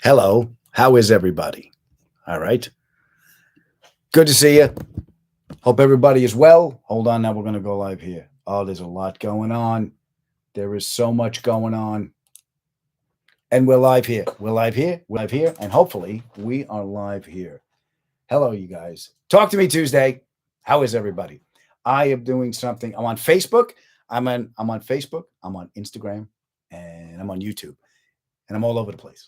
Hello. How is everybody? All right. Good to see you. Hope everybody is well. Hold on. Now we're going to go live here. Oh, there's a lot going on. There is so much going on. And we're live here. We're live here. We're live here. And hopefully we are live here. Hello, you guys. Talk to me Tuesday. How is everybody? I am doing something. I'm on Facebook. I'm on Facebook. I'm on Instagram. And I'm on YouTube. And I'm all over the place.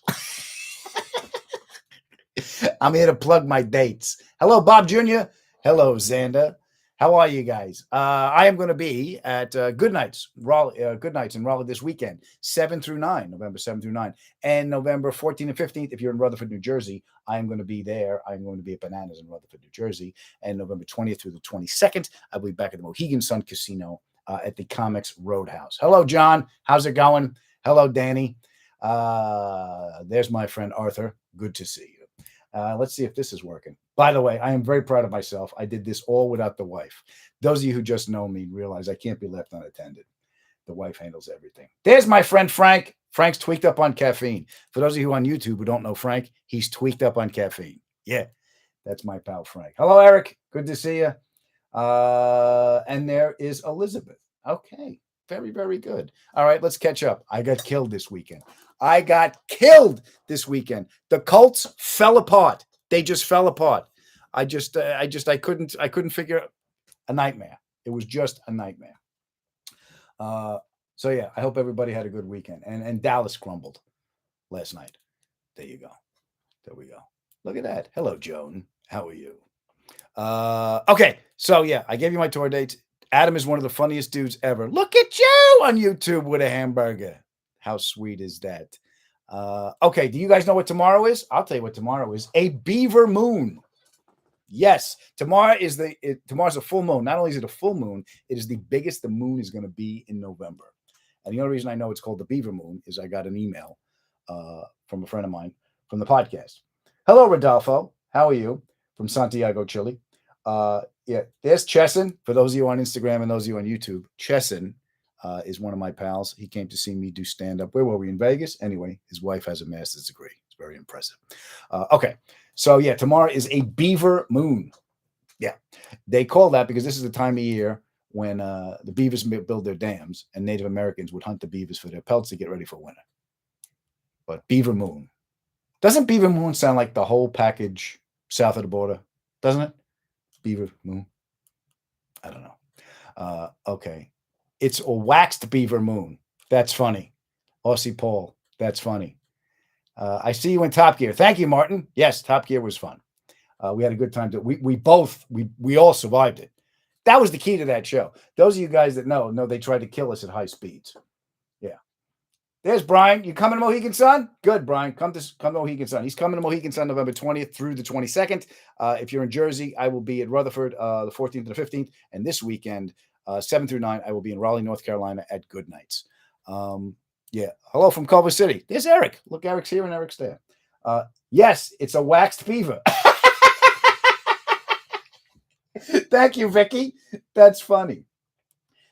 I'm here to plug my dates. Hello, Bob Jr. Hello, Xander. How are you guys? I am going to be at Good Nights in Raleigh this weekend, 7 through 9, November 7 through 9. And November 14th and 15th, if you're in Rutherford, New Jersey, I am going to be there. I'm going to be at Bananas in Rutherford, New Jersey. And November 20th through the 22nd, I'll be back at the Mohegan Sun Casino at the Comics Roadhouse. Hello, John. How's it going? Hello, Danny. There's my friend Arthur. Good to see you. Let's see if this is working. By the way, I am very proud of myself. I did this all without the wife. Those of you who just know me realize I can't be left unattended. The wife handles everything. There's my friend Frank. Frank's tweaked up on caffeine. For those of you on YouTube who don't know Frank, he's tweaked up on caffeine. Yeah, that's my pal Frank. Hello, Eric. Good to see you. And there is Elizabeth. Okay, very, very good. All right, let's catch up. I got killed this weekend. The Colts fell apart. They just fell apart. I couldn't figure a nightmare. It was just a nightmare. So yeah, I hope everybody had a good weekend. And Dallas crumbled last night. There you go. There we go. Look at that. Hello, Joan. How are you? Okay. So yeah, I gave you my tour dates. Adam is one of the funniest dudes ever. Look at you on YouTube with a hamburger. How sweet is that? Okay, do you guys know what tomorrow is? I'll tell you what tomorrow is. A beaver moon. Yes, tomorrow's a full moon. Not only is it a full moon, it is the biggest the moon is going to be in November. And the only reason I know it's called the beaver moon is I got an email from a friend of mine from the podcast. Hello, Rodolfo. How are you? From Santiago, Chile. Yeah, there's Chesson. For those of you on Instagram and those of you on YouTube, Chesson is one of my pals. He came to see me do stand-up. Where were we? In Vegas? Anyway, his wife has a master's degree. It's very impressive. Okay. So, yeah, tomorrow is a beaver moon. Yeah. They call that because this is the time of year when the beavers build their dams and Native Americans would hunt the beavers for their pelts to get ready for winter. But beaver moon. Doesn't beaver moon sound like the whole package south of the border? Doesn't it? Beaver moon. I don't know. Okay. It's a waxed beaver moon. That's funny. Aussie Paul. That's funny. I see you in Top Gear. Thank you, Martin. Yes, Top Gear was fun. We had a good time. We all survived it. That was the key to that show. Those of you guys that know they tried to kill us at high speeds. Yeah. There's Brian. You coming to Mohegan Sun? Good, Brian. Come to Mohegan Sun. He's coming to Mohegan Sun November 20th through the 22nd. If you're in Jersey, I will be at Rutherford the 14th and the 15th. And this weekend, 7 through 9, I will be in Raleigh, North Carolina at Good Nights. Yeah. Hello from Culver City. There's Eric. Look, Eric's here and Eric's there. Yes, it's a waxed beaver. Thank you, Vicky. That's funny.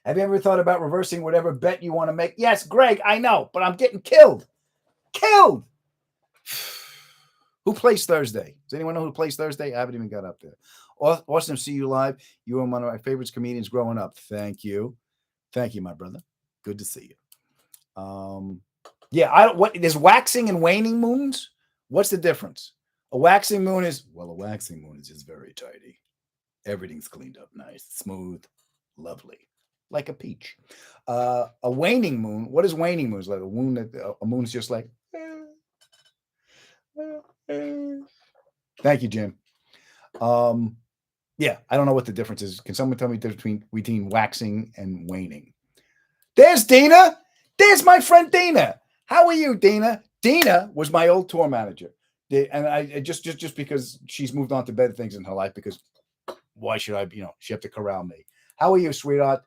Have you ever thought about reversing whatever bet you want to make? Yes, Greg, I know, but I'm getting killed. Killed. Who plays Thursday? Does anyone know who plays Thursday? I haven't even got up there. Awesome to see you live. You were one of my favorite comedians growing up. Thank you. Thank you, my brother. Good to see you. Yeah, there's waxing and waning moons. What's the difference? A waxing moon is just very tidy. Everything's cleaned up nice, smooth, lovely. Like a peach. A waning moon. What is waning moons? Like a moon is just like. Thank you, Jim. Yeah, I don't know what the difference is. Can someone tell me the difference between waxing and waning? There's Dina. There's my friend Dina. How are you, Dina? Dina was my old tour manager, and I just because she's moved on to better things in her life. Because why should I? She have to corral me. How are you, sweetheart?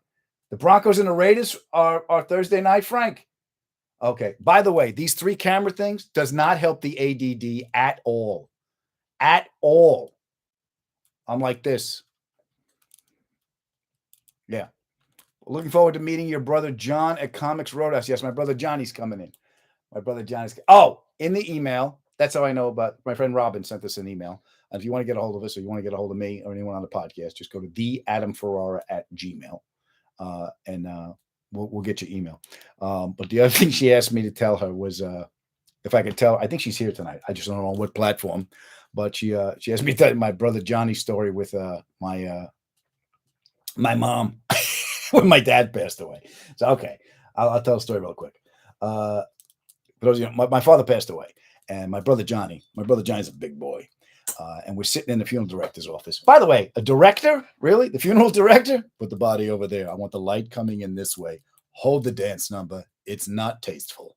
The Broncos and the Raiders are Thursday night, Frank. Okay. By the way, these 3 camera things does not help the ADD at all. At all. I'm like this. Yeah. Looking forward to meeting your brother John at Comics Roadhouse. Yes, my brother Johnny's coming in. My brother Johnny's. Oh, in the email, That's how I know about my friend Robin sent us an email. And if you want to get a hold of us or you want to get a hold of me or anyone on the podcast, just go to theadamferrara@gmail. And we'll get your email. But the other thing she asked me to tell her was if I could tell, I think she's here tonight. I just don't know on what platform. But she asked me to tell my brother Johnny's story with my mom when my dad passed away. So okay, I'll tell a story real quick. For those of you, my father passed away, and my brother Johnny's a big boy. And we're sitting in the funeral director's office. By the way, a director? Really? The funeral director? Put the body over there. I want the light coming in this way. Hold the dance number. It's not tasteful.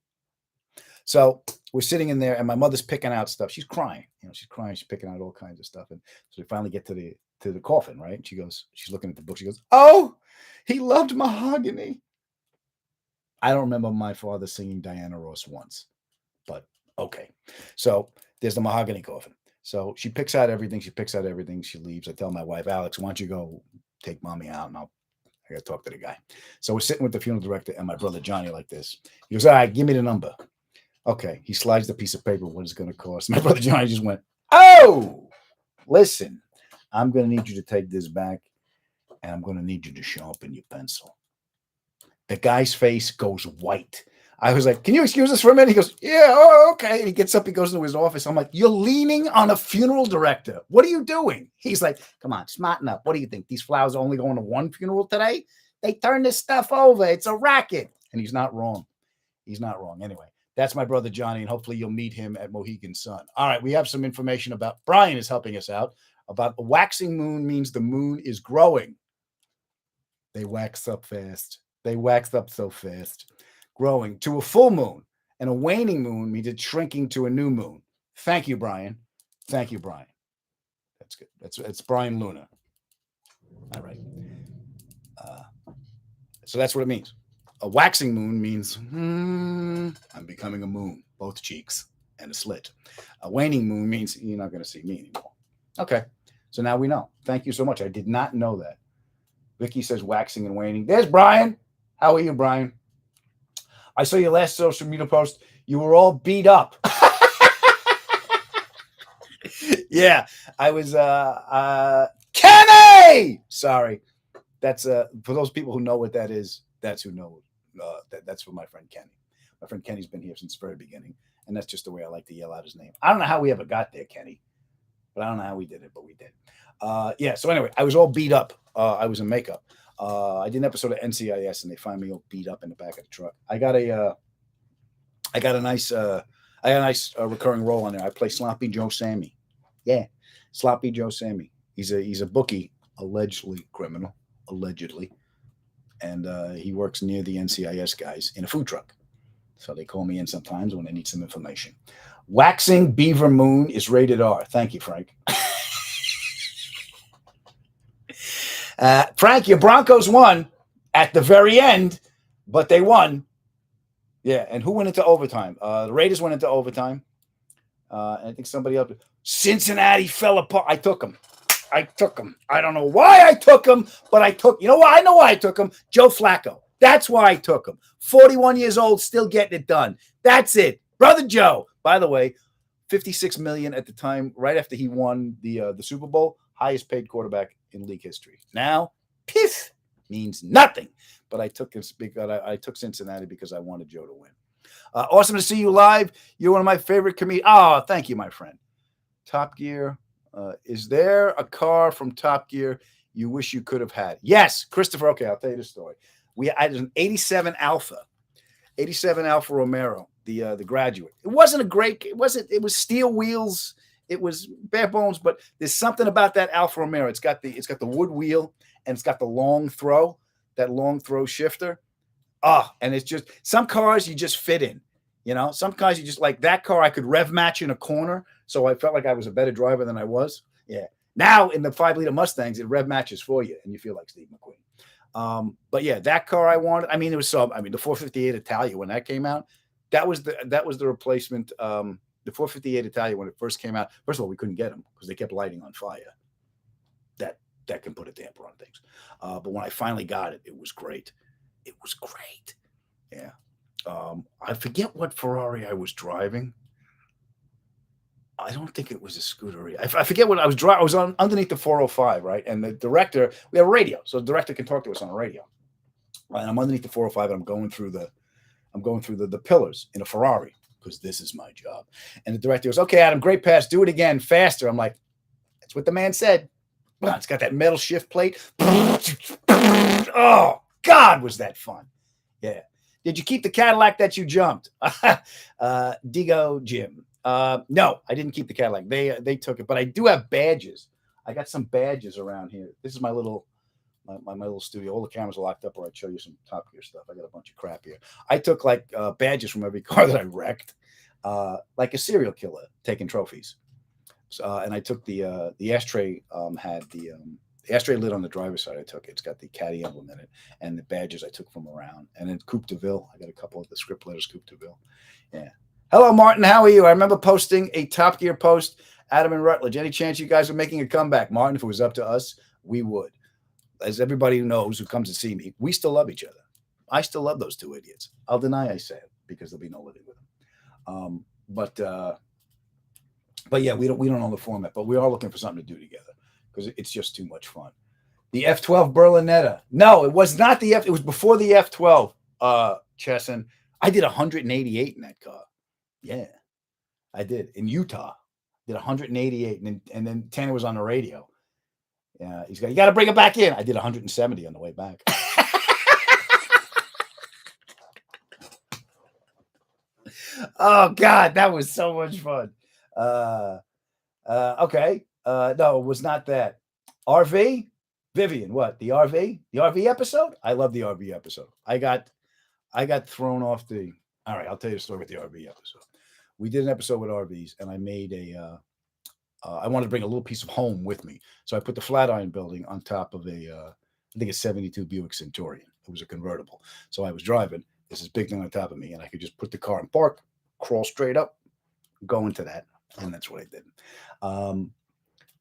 So we're sitting in there, and my mother's picking out stuff. She's crying. She's crying. She's picking out all kinds of stuff. And so we finally get to the coffin, right? And she's looking at the book. She goes, "Oh, he loved mahogany." I don't remember my father singing Diana Ross once, but okay. So there's the mahogany coffin. So she picks out everything. She leaves. I tell my wife, "Alex, why don't you go take mommy out, and I got to talk to the guy." So we're sitting with the funeral director and my brother Johnny like this. He goes, "All right, give me the number." Okay. He slides the piece of paper. What is it going to cost? My brother Johnny just went, "Oh, listen, I'm going to need you to take this back, and I'm going to need you to sharpen your pencil." The guy's face goes white. I was like, "Can you excuse us for a minute?" He goes, "Yeah, oh, okay." And he gets up, he goes into his office. I'm like, "You're leaning on a funeral director. What are you doing?" He's like, "Come on, smarten up. What do you think? These flowers are only going to one funeral today? They turn this stuff over. It's a racket." And he's not wrong. Anyway, that's my brother Johnny, and hopefully you'll meet him at Mohegan Sun. All right, we have some information about Brian is helping us out about a waxing moon means the moon is growing. They wax up fast. They waxed up so fast. Growing to a full moon, and a waning moon means it's shrinking to a new moon. Thank you, Brian. That's good. It's Brian Luna. All right. So that's what it means. A waxing moon means I'm becoming a moon, both cheeks and a slit. A waning moon means you're not going to see me anymore. Okay. So now we know. Thank you so much. I did not know that. Vicky says waxing and waning. There's Brian. How are you, Brian? I saw your last social media post. You were all beat up. Yeah, I was Kenny. Sorry. That's for those people who know what that is. That's who know that's for my friend Kenny. My friend Kenny's been here since the very beginning, and that's just the way I like to yell out his name. I don't know how we ever got there, Kenny, but I don't know how we did it, but we did. Yeah. So anyway, I was all beat up. I was in makeup. I did an episode of NCIS, and they find me all beat up in the back of the truck. I got a nice recurring role on there. I play Sloppy Joe Sammy. Yeah, Sloppy Joe Sammy. He's a bookie, allegedly criminal, and he works near the NCIS guys in a food truck. So they call me in sometimes when they need some information. Waxing Beaver Moon is rated R. Thank you, Frank. Frank, your Broncos won at the very end, but they won. Yeah, and who went into overtime? The Raiders went into overtime. And I think somebody else. Cincinnati fell apart. I took them. I don't know why I took him, but I took. You know why? I know why I took him. Joe Flacco. That's why I took him. 41 years old, still getting it done. That's it, brother Joe. By the way, $56 million at the time, right after he won the Super Bowl, highest paid quarterback in league history. Now, piff means nothing. But I took Cincinnati because I wanted Joe to win. Awesome to see you live. You're one of my favorite comedians. Oh, thank you, my friend. Top Gear. Is there a car from Top Gear you wish you could have had? Yes, Christopher. Okay, I'll tell you the story. I had an 87 Alfa Romero, the Graduate. It wasn't a great. It was steel wheels. It was bare bones, but there's something about that Alfa Romero. It's got the wood wheel and it's got the long throw shifter. And it's just some cars you just fit in. Some cars you just like that car I could rev match in a corner. So I felt like I was a better driver than I was. Yeah. Now in the 5-liter Mustangs, it rev matches for you and you feel like Steve McQueen. But yeah, that car I wanted. I mean, the 458 Italia, when that came out, that was the replacement. The 458 Italia, when it first came out, first of all, we couldn't get them because they kept lighting on fire. That can put a damper on things. But when I finally got it, it was great. Yeah. I forget what Ferrari I was driving. I don't think it was a Scuderia. I forget what I was driving. I was on underneath the 405, right? And the director, we have a radio, so the director can talk to us on a radio. Right? And I'm underneath the 405, and I'm going through the pillars in a Ferrari because this is my job. And the director goes, "Okay, Adam, great pass. Do it again, faster." I'm like, "That's what the man said." It's got that metal shift plate. Oh God, was that fun? Yeah. Did you keep the Cadillac that you jumped? Digo Jim. No, I didn't keep the Cadillac. They took it, but I do have badges. I got some badges around here. This is my little studio. All the cameras are locked up, or I'd show you some Top Gear stuff. I got a bunch of crap here. I took like badges from every car that I wrecked, like a serial killer taking trophies. And I took the ashtray had the ashtray lid on the driver's side. I took it. It's got the Caddy emblem in it, and the badges I took from around. And then Coupe de Ville. I got a couple of the script letters Coupe de Ville. Yeah. Hello, Martin. How are you? I remember posting a Top Gear post. Adam and Rutledge. Any chance you guys are making a comeback, Martin? If it was up to us, we would. As everybody knows who comes to see me, we still love each other. I still love those two idiots. I'll deny I say it because there'll be no living with them. But yeah, we don't know the format, but we are looking for something to do together because it's just too much fun. The F12 Berlinetta. No, it was not the F. It was before the F12. Chesson. I did 188 in that car. Yeah, I did in Utah. Did 188, and then Tanner was on the radio. Yeah, you got to bring it back in. I did 170 on the way back. Oh God, that was so much fun. Okay. No, it was not that. RV? Vivian, what? The RV? The RV episode? I love the RV episode. I got thrown off the. All right, I'll tell you a story with the RV episode. We did an episode with RVs, and I made I wanted to bring a little piece of home with me. So I put the Flatiron building on top of I think a 72 Buick Centurion. It was a convertible. So I was driving. There's this big thing on top of me, and I could just put the car in park, crawl straight up, go into that. And that's what I did.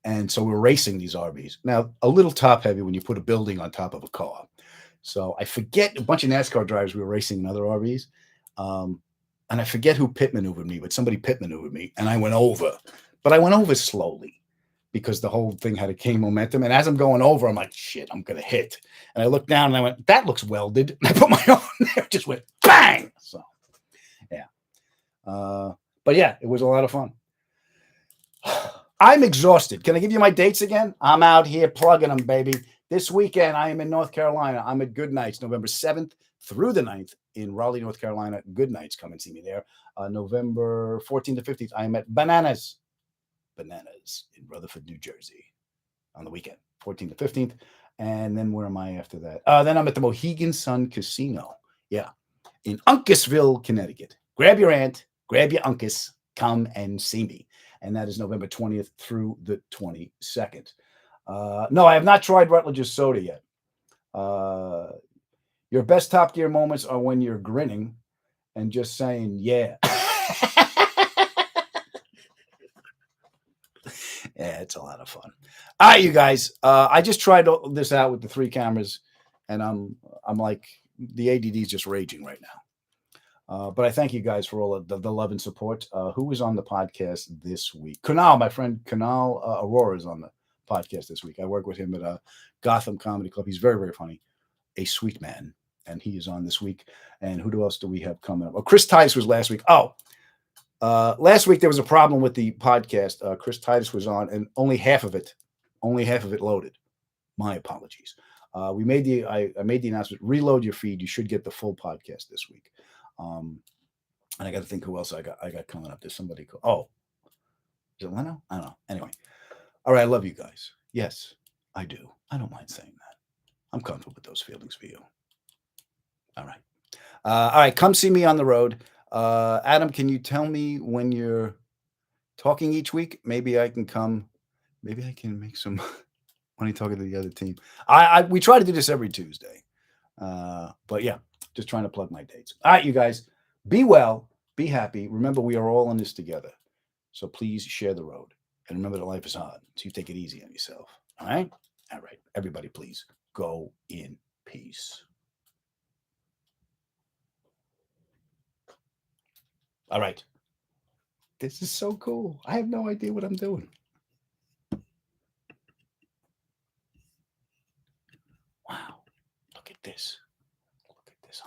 And so we're racing these RVs. Now, a little top heavy when you put a building on top of a car. So I forget a bunch of NASCAR drivers we were racing in other RVs. And I forget who pit maneuvered me, but somebody pit maneuvered me, and I went over. But I went over slowly because the whole thing had a K momentum. And as I'm going over, I'm like, shit, I'm going to hit. And I looked down and I went, that looks welded. And I put my arm there, just went bang. So, yeah. But yeah, it was a lot of fun. I'm exhausted. Can I give you my dates again? I'm out here plugging them, baby. This weekend, I am in North Carolina. I'm at Good Nights, November 7th through the 9th in Raleigh, North Carolina. Good Nights. Come and see me there. November 14th to 15th, I am at Bananas in Rutherford, New Jersey on the weekend, 14th to 15th. And then where am I after that? Then I'm at the Mohegan Sun Casino. Yeah. In Uncasville, Connecticut. Grab your aunt, grab your uncas, come and see me. And that is November 20th through the 22nd. No, I have not tried Rutledge's soda yet. Your best Top Gear moments are when you're grinning and just saying, yeah. Yeah, it's a lot of fun. All right, you guys. I just tried this out with the 3 cameras, and I'm like, the ADD is just raging right now. But I thank you guys for all of the love and support. Who was on the podcast this week? Kunal, my friend Kunal Aurora is on the podcast this week. I work with him at Gotham Comedy Club. He's very, very funny. A sweet man. And he is on this week. And who else do we have coming up? Oh, Chris Titus was last week. Last week there was a problem with the podcast. Chris Titus was on, and only half of it loaded. My apologies. I made the announcement. Reload your feed. You should get the full podcast this week. And I got to think who else I got coming up. There's somebody called. Oh, is it Leno? I don't know. Anyway, all right. I love you guys. Yes, I do. I don't mind saying that. I'm comfortable with those feelings for you. All right. All right. Come see me on the road. Adam, can you tell me when you're talking each week? Maybe I can come. Maybe I can make some money talking to the other team. We try to do this every Tuesday. But yeah, just trying to plug my dates. All right, you guys, be well, be happy. Remember, we are all in this together. So please share the road. And remember that life is hard. So you take it easy on yourself. All right? All right. Everybody, please go in peace. All right. This is so cool. I have no idea what I'm doing. Wow. Look at this.